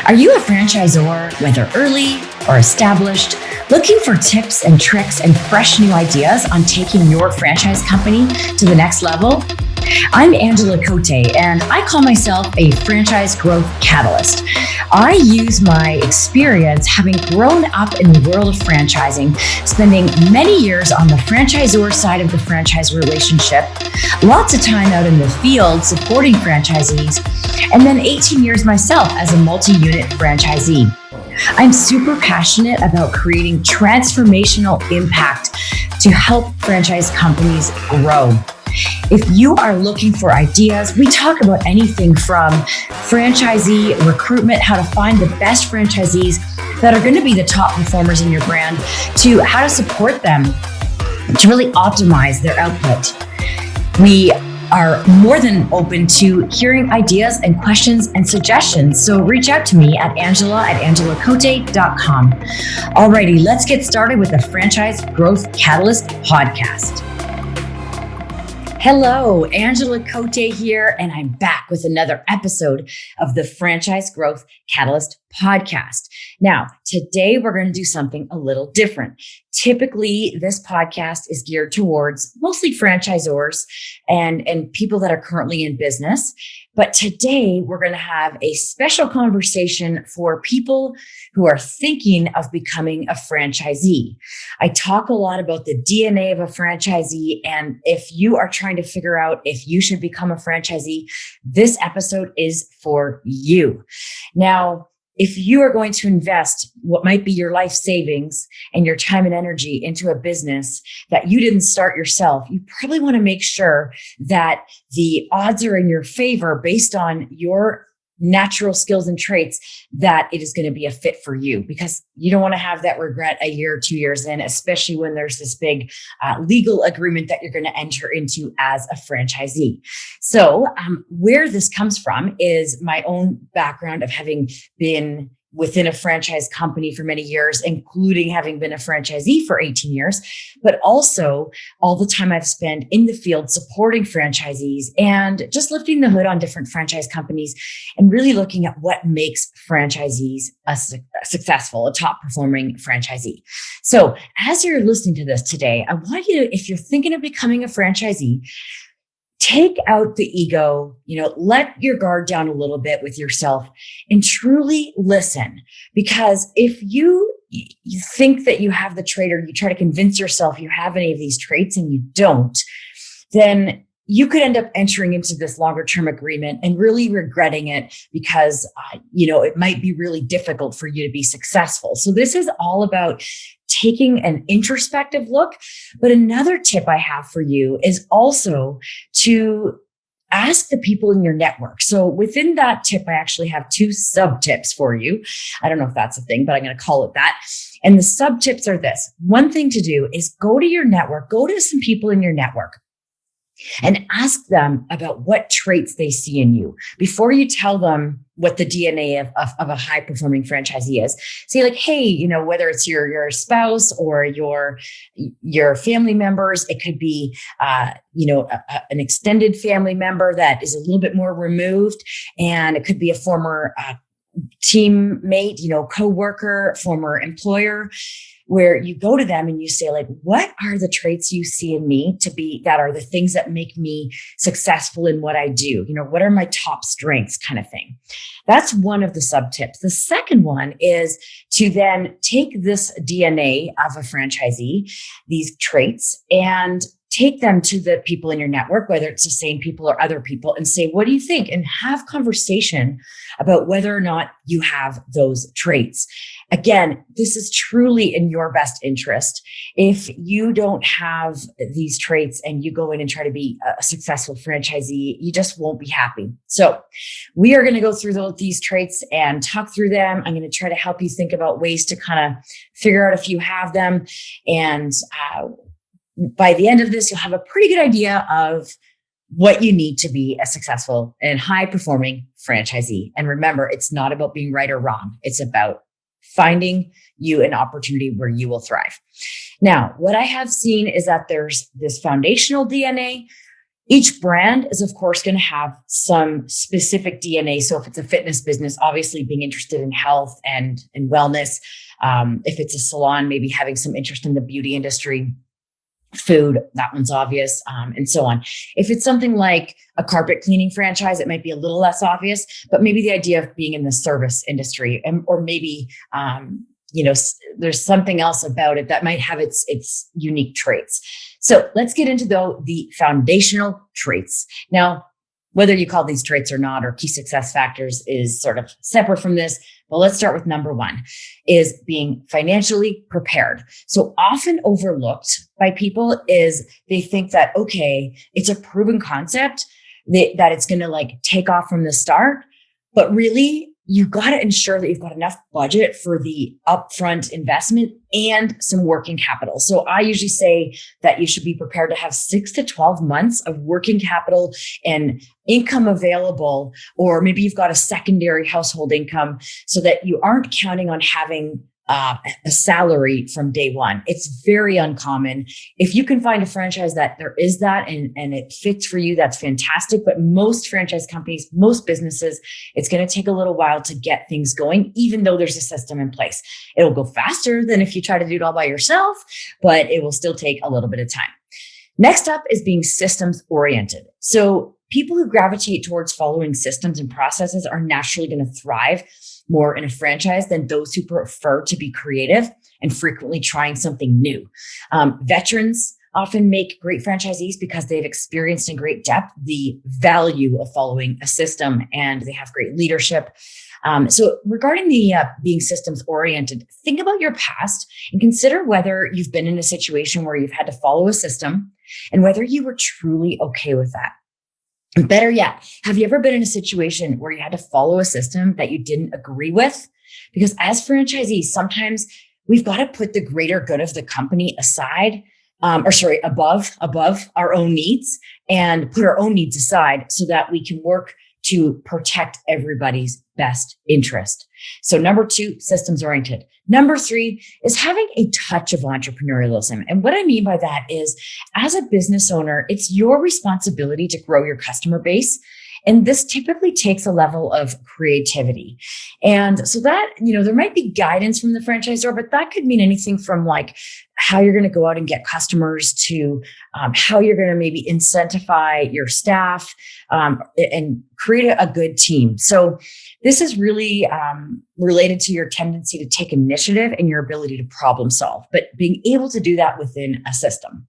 Are you a franchisor, whether early or established, looking for tips and tricks and fresh new ideas on taking your franchise company to the next level? I'm Angela Cote, and I call myself a franchise growth catalyst. I use my experience having grown up in the world of franchising, spending many years on the franchisor side of the franchise relationship, lots of time out in the field supporting franchisees, and then 18 years myself as a multi-unit franchisee. I'm super passionate about creating transformational impact to help franchise companies grow. If you are looking for ideas, we talk about anything from franchisee recruitment, how to find the best franchisees that are going to be the top performers in your brand, to how to support them to really optimize their output. We are more than open to hearing ideas and questions and suggestions. So reach out to me at angela@angelacote.com. Alrighty, let's get started with the Franchise Growth Catalyst podcast. Hello, Angela Cote here, and I'm back with another episode of the Franchise Growth Catalyst podcast. Now, today we're going to do something a little different. Typically, this podcast is geared towards mostly franchisors and people that are currently in business. But today we're going to have a special conversation for people who are thinking of becoming a franchisee. I talk a lot about the DNA of a franchisee, and if you are trying to figure out if you should become a franchisee, this episode is for you. Now, if you are going to invest what might be your life savings and your time and energy into a business that you didn't start yourself, you probably want to make sure that the odds are in your favor based on your natural skills and traits, that it is going to be a fit for you, because you don't want to have that regret a year or 2 years in, especially when there's this big legal agreement that you're going to enter into as a franchisee. So where this comes from is my own background of having been within a franchise company for many years, including having been a franchisee for 18 years, but also all the time I've spent in the field supporting franchisees and just lifting the hood on different franchise companies and really looking at what makes franchisees successful, a top performing franchisee. So as you're listening to this today, I want you to, if you're thinking of becoming a franchisee, take out the ego, let your guard down a little bit with yourself and truly listen. Because if you think that you have the trait, or you try to convince yourself you have any of these traits and you don't, then you could end up entering into this longer term agreement and really regretting it, because, it might be really difficult for you to be successful. So this is all about taking an introspective look. But another tip I have for you is also to ask the people in your network. So within that tip, I actually have 2 sub tips for you. I don't know if that's a thing, but I'm going to call it that. And the sub tips are this. One thing to do is go to your network, go to some people in your network, and ask them about what traits they see in you before you tell them what the DNA of a high performing franchisee is. Say like, hey, whether it's your spouse or your family members, it could be, an extended family member that is a little bit more removed, and it could be a former teammate, coworker, former employer, where you go to them and you say, like, what are the traits you see in me that are the things that make me successful in what I do? What are my top strengths, kind of thing. That's one of the sub tips. The second one is to then take this DNA of a franchisee, these traits, and take them to the people in your network, whether it's the same people or other people, and say, what do you think? And have conversation about whether or not you have those traits. Again, this is truly in your best interest. If you don't have these traits and you go in and try to be a successful franchisee, you just won't be happy. So we are going to go through these traits and talk through them. I'm going to try to help you think about ways to kind of figure out if you have them. And by the end of this, you'll have a pretty good idea of what you need to be a successful and high performing franchisee. And remember, it's not about being right or wrong. It's about finding you an opportunity where you will thrive. Now, what I have seen is that there's this foundational DNA, Each brand is, of course, going to have some specific DNA. So if it's a fitness business, obviously being interested in health and wellness. If it's a salon, maybe having some interest in the beauty industry. Food, that one's obvious, and so on. If it's something like a carpet cleaning franchise, it might be a little less obvious, but maybe the idea of being in the service industry, or maybe there's something else about it that might have its unique traits. So let's get into the foundational traits. Now, whether you call these traits or not, or key success factors is sort of separate from this. But let's start with number one, is being financially prepared. So often overlooked by people is they think that, okay, it's a proven concept that it's going to like take off from the start. But really, you've got to ensure that you've got enough budget for the upfront investment and some working capital. So I usually say that you should be prepared to have 6 to 12 months of working capital and income available, or maybe you've got a secondary household income so that you aren't counting on having a salary from day one. It's very uncommon. If you can find a franchise that there is that and it fits for you, that's fantastic. But most franchise companies, most businesses, it's going to take a little while to get things going, even though there's a system in place. It'll go faster than if you try to do it all by yourself, but it will still take a little bit of time. Next up is being systems oriented. So people who gravitate towards following systems and processes are naturally going to thrive more in a franchise than those who prefer to be creative and frequently trying something new. Veterans often make great franchisees because they've experienced in great depth the value of following a system, and they have great leadership. So regarding the being systems oriented, think about your past and consider whether you've been in a situation where you've had to follow a system and whether you were truly okay with that. And better yet, have you ever been in a situation where you had to follow a system that you didn't agree with? Because as franchisees, sometimes we've got to put the greater good of the company aside, above our own needs, and put our own needs aside so that we can work to protect everybody's best interest. So number 2, systems oriented. Number 3 is having a touch of entrepreneurialism. And what I mean by that is, as a business owner, it's your responsibility to grow your customer base. And this typically takes a level of creativity. And so that, there might be guidance from the franchisor, but that could mean anything from like how you're going to go out and get customers to how you're going to maybe incentivize your staff and create a good team. So this is really related to your tendency to take initiative and your ability to problem solve, but being able to do that within a system.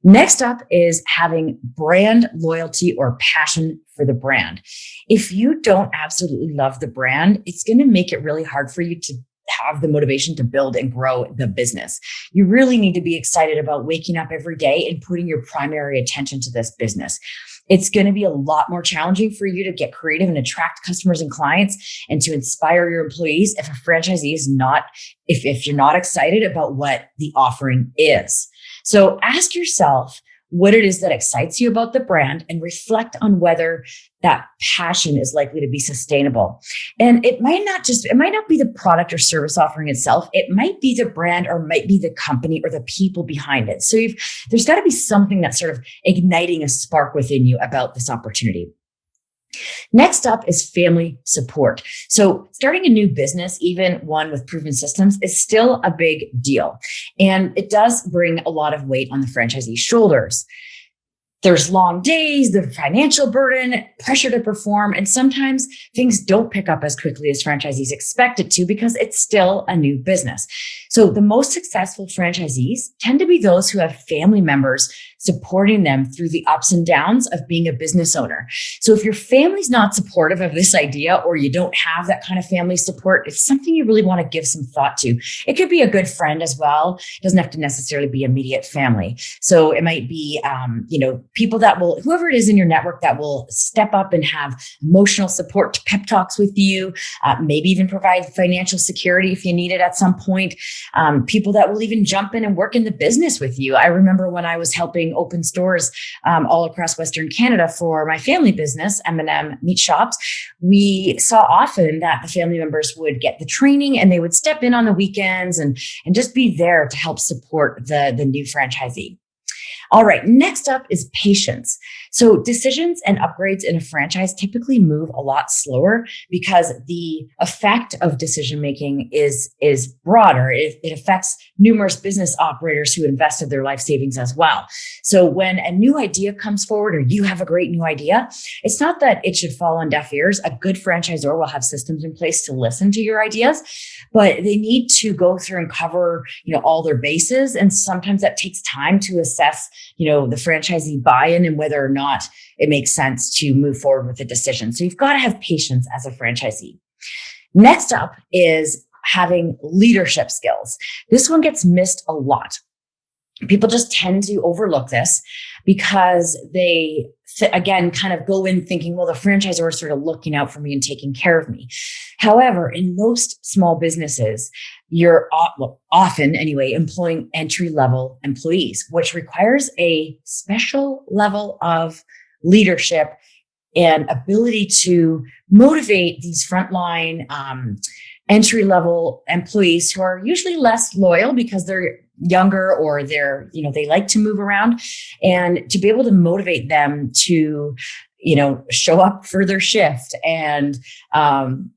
Next up is having brand loyalty or passion for the brand. If you don't absolutely love the brand, it's going to make it really hard for you to have the motivation to build and grow the business. You really need to be excited about waking up every day and putting your primary attention to this business. It's going to be a lot more challenging for you to get creative and attract customers and clients and to inspire your employees if a franchisee is not, if you're not excited about what the offering is. So ask yourself what it is that excites you about the brand and reflect on whether that passion is likely to be sustainable. And it might not be the product or service offering itself. It might be the brand, or might be the company or the people behind it. So there's got to be something that's sort of igniting a spark within you about this opportunity. Next up is family support. So starting a new business, even one with proven systems, is still a big deal. And it does bring a lot of weight on the franchisee's shoulders. There's long days, the financial burden, pressure to perform, and sometimes things don't pick up as quickly as franchisees expect it to because it's still a new business. So the most successful franchisees tend to be those who have family members supporting them through the ups and downs of being a business owner. So if your family's not supportive of this idea, or you don't have that kind of family support, it's something you really want to give some thought to. It could be a good friend as well. It doesn't have to necessarily be immediate family. So it might be, people that will, whoever it is in your network that will step up and have emotional support, pep talks with you, maybe even provide financial security if you need it at some point. People that will even jump in and work in the business with you. I remember when I was helping open stores all across Western Canada for my family business, M&M Meat Shops, we saw often that the family members would get the training and they would step in on the weekends and just be there to help support the new franchisee. All right, next up is patience. So decisions and upgrades in a franchise typically move a lot slower because the effect of decision making is broader. It affects numerous business operators who invested their life savings as well. So when a new idea comes forward or you have a great new idea, it's not that it should fall on deaf ears. A good franchisor will have systems in place to listen to your ideas, but they need to go through and cover, all their bases. And sometimes that takes time to assess, the franchisee buy-in and whether or not it makes sense to move forward with the decision. So you've got to have patience as a franchisee. Next up is having leadership skills. This one gets missed a lot. People just tend to overlook this because they, again, kind of go in thinking, well, the franchisor is sort of looking out for me and taking care of me. However, in most small businesses, you're often anyway, employing entry-level employees, which requires a special level of leadership and ability to motivate these frontline entry-level employees who are usually less loyal because they're younger or they're, they like to move around, and to be able to motivate them to, show up for their shift and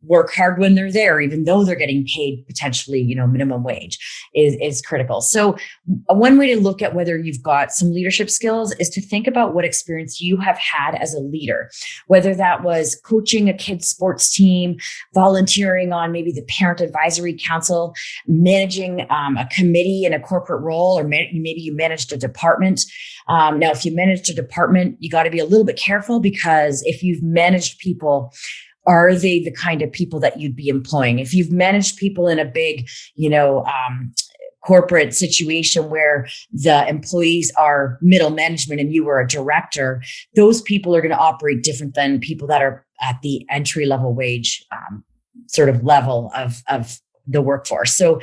work hard when they're there, even though they're getting paid potentially, minimum wage is critical. So one way to look at whether you've got some leadership skills is to think about what experience you have had as a leader, whether that was coaching a kids sports team, volunteering on maybe the parent advisory council, managing a committee in a corporate role, or maybe you managed a department. Now, if you managed a department, you got to be a little bit careful, because if you've managed people, are they the kind of people that you'd be employing? If you've managed people in a big, corporate situation where the employees are middle management and you were a director, those people are going to operate different than people that are at the entry level wage sort of level of the workforce. So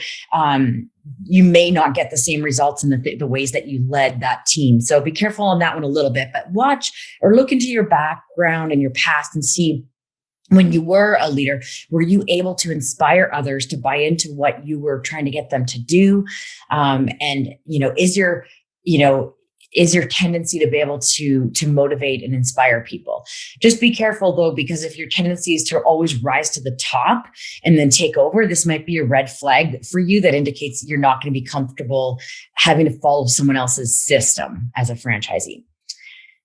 you may not get the same results in the ways that you led that team. So be careful on that one a little bit, but watch or look into your background and your past and see, when you were a leader, were you able to inspire others to buy into what you were trying to get them to do? Is your tendency to be able to motivate and inspire people? Just be careful though, because if your tendency is to always rise to the top and then take over, this might be a red flag for you that indicates you're not going to be comfortable having to follow someone else's system as a franchisee.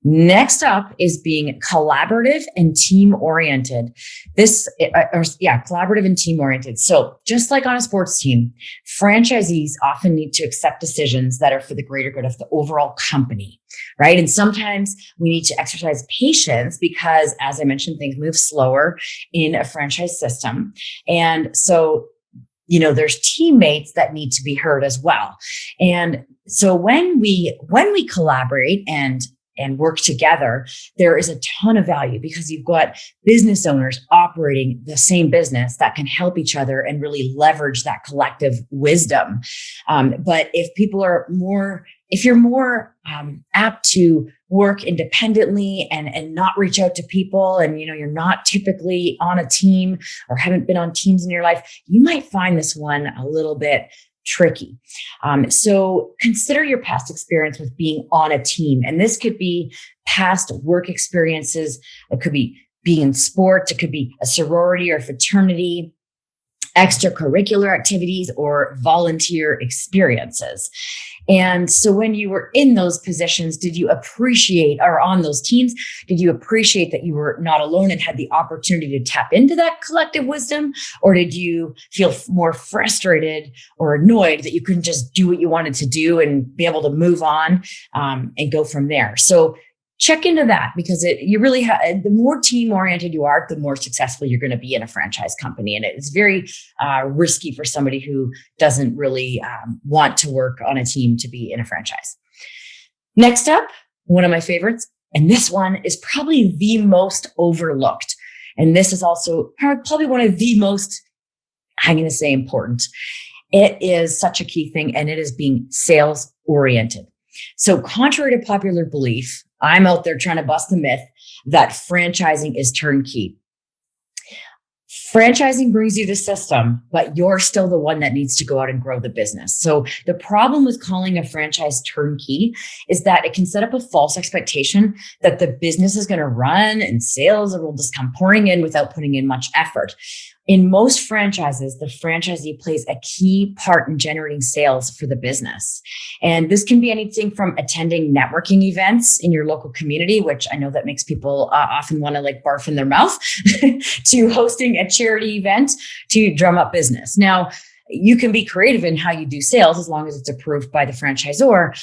Next up is being collaborative and team-oriented. Collaborative and team-oriented. So just like on a sports team, franchisees often need to accept decisions that are for the greater good of the overall company, right? And sometimes we need to exercise patience because, as I mentioned, things move slower in a franchise system. And so, there's teammates that need to be heard as well. And so when we collaborate and work together, there is a ton of value because you've got business owners operating the same business that can help each other and really leverage that collective wisdom. But if you're more apt to work independently and not reach out to people, and you're not typically on a team or haven't been on teams in your life, you might find this one a little bit tricky. So consider your past experience with being on a team. And this could be past work experiences. It could be being in sports. It could be a sorority or fraternity, extracurricular activities, or volunteer experiences. And so when you were in those positions, did you appreciate, or on those teams, did you appreciate that you were not alone and had the opportunity to tap into that collective wisdom? Or did you feel more frustrated or annoyed that you couldn't just do what you wanted to do and be able to move on and go from there? So check into that, because you really the more team oriented you are, the more successful you're going to be in a franchise company. And it's very risky for somebody who doesn't really want to work on a team to be in a franchise. Next up, one of my favorites, and this one is probably the most overlooked. And this is also probably one of the most, I'm going to say, important. It is such a key thing, and it is being sales oriented. So contrary to popular belief, I'm out there trying to bust the myth that franchising is turnkey. Franchising brings you the system, but you're still the one that needs to go out and grow the business. So the problem with calling a franchise turnkey is that it can set up a false expectation that the business is going to run and sales will just come pouring in without putting in much effort. In most franchises, the franchisee plays a key part in generating sales for the business. And this can be anything from attending networking events in your local community, which I know that makes people often want to like barf in their mouth, to hosting a charity event to drum up business. Now, you can be creative in how you do sales as long as it's approved by the franchisor.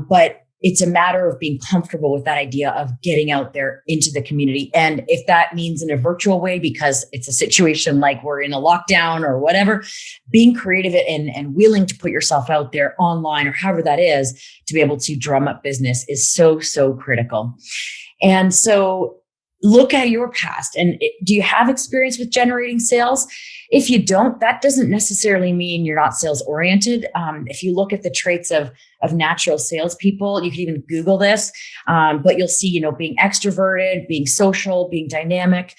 But it's a matter of being comfortable with that idea of getting out there into the community. And if that means in a virtual way, because it's a situation like we're in a lockdown or whatever, being creative and willing to put yourself out there online or however that is to be able to drum up business is so, so critical. And so look at your past and do you have experience with generating sales? If you don't, that doesn't necessarily mean you're not sales oriented. If you look at the traits of natural salespeople, you can even Google this, but you'll see, being extroverted, being social, being dynamic,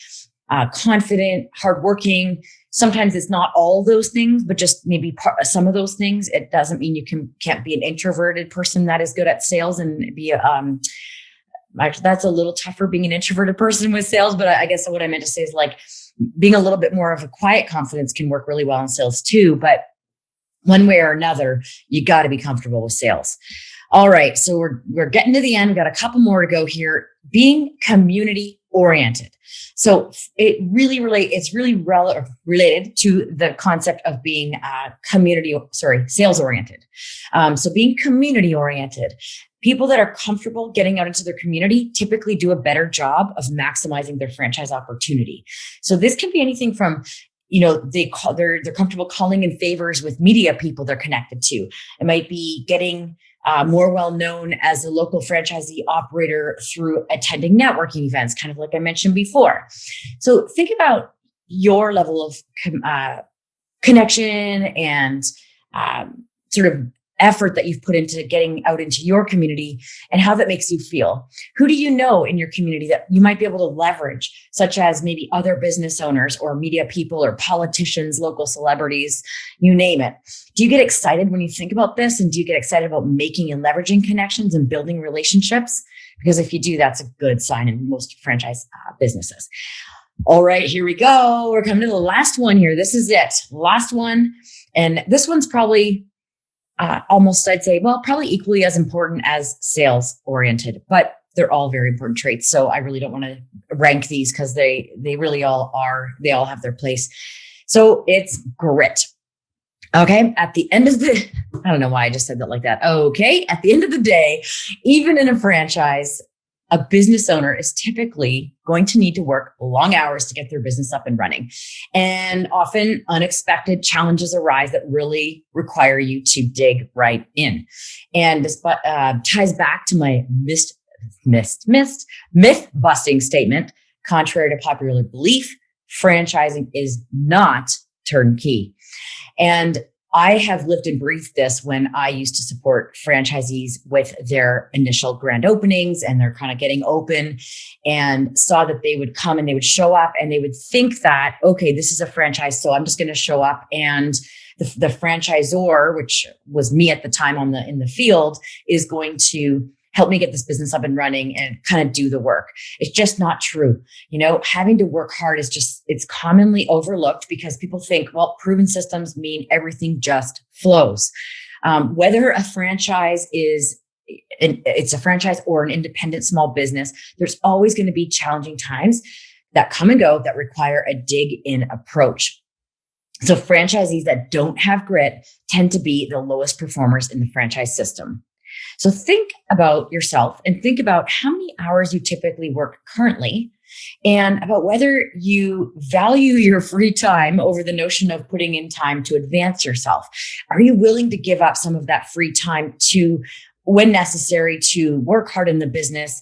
confident, hardworking. Sometimes it's not all those things, but just maybe some of those things. It doesn't mean you can't be an introverted person that is good at sales and be actually, that's a little tougher being an introverted person with sales. But I guess what I meant to say is like being a little bit more of a quiet confidence can work really well in sales too. But one way or another, you got to be comfortable with sales. All right. So we're getting to the end. We've got a couple more to go here. Being community oriented. So it's really related to the concept of being sales oriented. So being community oriented. People that are comfortable getting out into their community typically do a better job of maximizing their franchise opportunity. So this can be anything from, they're comfortable calling in favors with media people they're connected to. It might be getting more well known as a local franchisee operator through attending networking events, kind of like I mentioned before. So think about your level of connection and sort of effort that you've put into getting out into your community and how that makes you feel. Who do you know in your community that you might be able to leverage, such as maybe other business owners or media people or politicians, local celebrities, you name it. Do you get excited when you think about this? And do you get excited about making and leveraging connections and building relationships? Because if you do, that's a good sign in most franchise businesses. All right, here we go. We're coming to the last one here. This is it. Last one. And this one's probably almost, I'd say, probably equally as important as sales oriented, but they're all very important traits. So I really don't want to rank these because they really all are. They all have their place. So it's grit. Okay. At the end of I don't know why I just said that like that. Okay. At the end of the day, even in a franchise, a business owner is typically going to need to work long hours to get their business up and running. And often unexpected challenges arise that really require you to dig right in. And this ties back to my myth busting statement. Contrary to popular belief, franchising is not turnkey. And I have lived and breathed this when I used to support franchisees with their initial grand openings and they're kind of getting open, and saw that they would come and they would show up and they would think that, okay, this is a franchise, so I'm just going to show up, and the franchisor, which was me at the time in the field, is going to help me get this business up and running and kind of do the work. It's just not true. Having to work hard it's commonly overlooked because people think, proven systems mean everything just flows. Whether a franchise it's a franchise or an independent small business, there's always going to be challenging times that come and go that require a dig in approach. So franchisees that don't have grit tend to be the lowest performers in the franchise system. So think about yourself and think about how many hours you typically work currently, and about whether you value your free time over the notion of putting in time to advance yourself. Are you willing to give up some of that free time when necessary, to work hard in the business?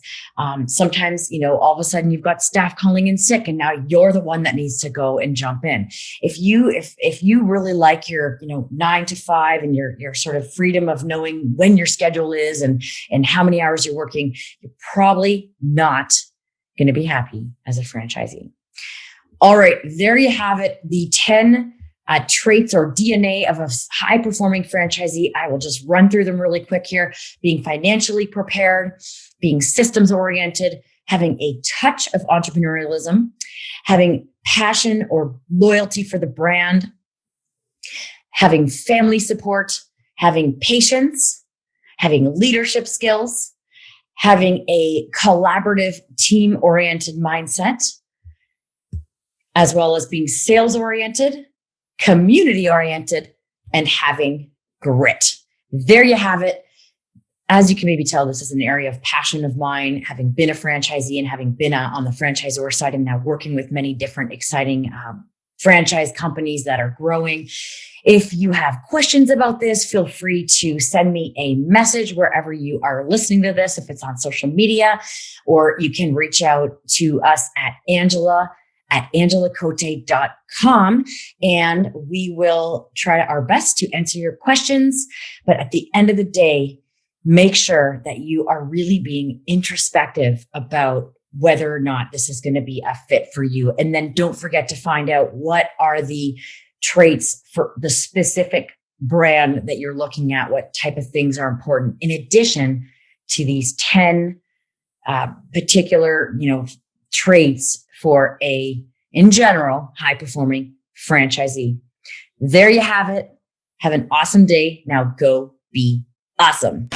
Sometimes, all of a sudden you've got staff calling in sick and now you're the one that needs to go and jump in. If you really like your, 9 to 5 and your sort of freedom of knowing when your schedule is and how many hours you're working, you're probably not going to be happy as a franchisee. All right, there you have it. The 10 traits or DNA of a high performing franchisee. I will just run through them really quick here. Being financially prepared, being systems oriented, having a touch of entrepreneurialism, having passion or loyalty for the brand, having family support, having patience, having leadership skills, having a collaborative team oriented mindset, as well as being sales oriented, community oriented, and having grit. There you have it. As you can maybe tell, this is an area of passion of mine, having been a franchisee and having been on the franchisor side and now working with many different exciting franchise companies that are growing. If you have questions about this, feel free to send me a message wherever you are listening to this, if it's on social media, or you can reach out to us at angelacote.com, and we will try our best to answer your questions. But at the end of the day, make sure that you are really being introspective about whether or not this is going to be a fit for you. And then don't forget to find out what are the traits for the specific brand that you're looking at, what type of things are important, in addition to these 10 particular, traits for in general, high performing franchisee. There you have it. Have an awesome day. Now go be awesome.